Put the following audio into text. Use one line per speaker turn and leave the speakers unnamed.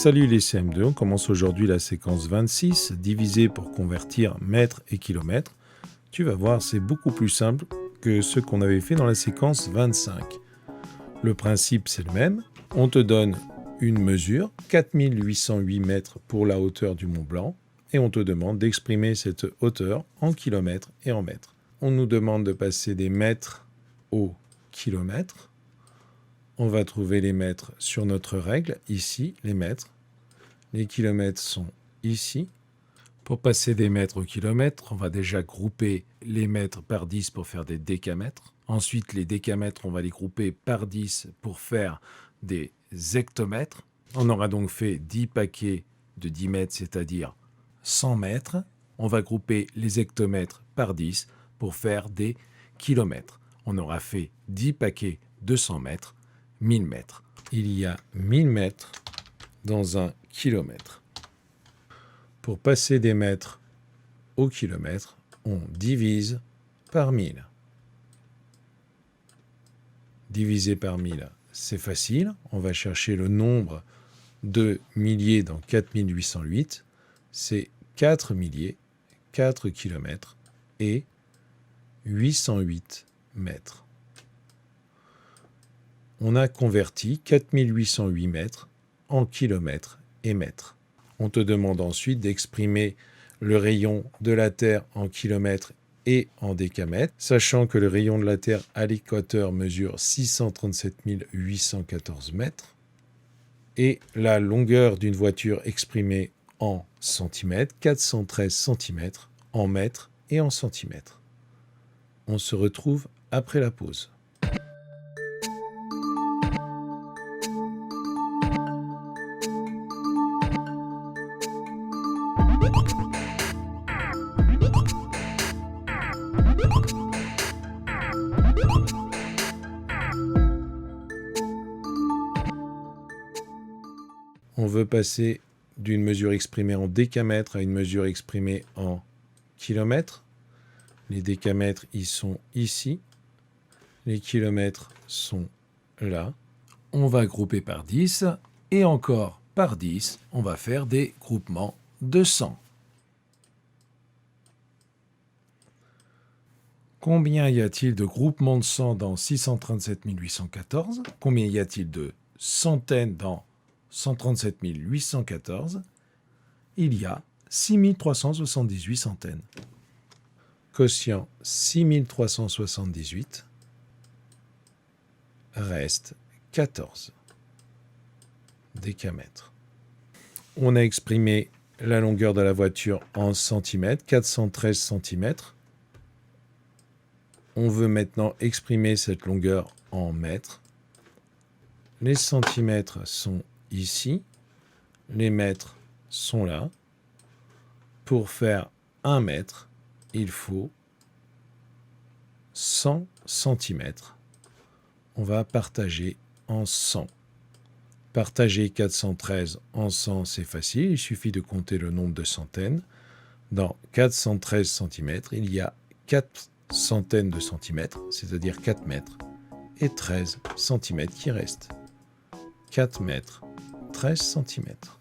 Salut les CM2, on commence aujourd'hui la séquence 26, divisé pour convertir mètres et kilomètres. Tu vas voir, c'est beaucoup plus simple que ce qu'on avait fait dans la séquence 25. Le principe, c'est le même. On te donne une mesure, 4808 mètres pour la hauteur du Mont Blanc, et on te demande d'exprimer cette hauteur en kilomètres et en mètres. On nous demande de passer des mètres au kilomètre. On va trouver les mètres sur notre règle, ici, les mètres. Les kilomètres sont ici. Pour passer des mètres au kilomètre, on va déjà grouper les mètres par 10 pour faire des décamètres. Ensuite, les décamètres, on va les grouper par 10 pour faire des hectomètres. On aura donc fait 10 paquets de 10 mètres, c'est-à-dire 100 mètres. On va grouper les hectomètres par 10 pour faire des kilomètres. On aura fait 10 paquets de 100 mètres, 1000 mètres. Il y a 1000 mètres dans un kilomètre. Pour passer des mètres au kilomètre, on divise par 1000. Diviser par 1000, c'est facile. On va chercher le nombre de milliers dans 4808. C'est 4 milliers, 4 kilomètres et 808 mètres. On a converti 4808 mètres en kilomètres et mètres. On te demande ensuite d'exprimer le rayon de la Terre en kilomètres et en décamètres, sachant que le rayon de la Terre à l'équateur mesure 637 814 mètres et la longueur d'une voiture exprimée en centimètres, 413 centimètres, en mètres et en centimètres. On se retrouve après la pause. On veut passer d'une mesure exprimée en décamètres à une mesure exprimée en kilomètres. Les décamètres, ils sont ici. Les kilomètres sont là. On va grouper par 10 et encore par 10, on va faire des groupements de 100. Combien y a-t-il de groupements de 100 dans 637 814 ? Combien y a-t-il de centaines dans 137 814 ? Il y a 6378 centaines. Quotient 6378 reste 14 décamètres. On a exprimé la longueur de la voiture en centimètres, 413 centimètres. On veut maintenant exprimer cette longueur en mètres. Les centimètres sont ici, les mètres sont là. Pour faire 1 mètre, il faut 100 centimètres. On va partager en 100. Partager 413 en 100, c'est facile. Il suffit de compter le nombre de centaines. Dans 413 centimètres, il y a 4 centaines de centimètres, c'est-à-dire 4 mètres, et 13 centimètres qui restent. 4 mètres, 13 centimètres.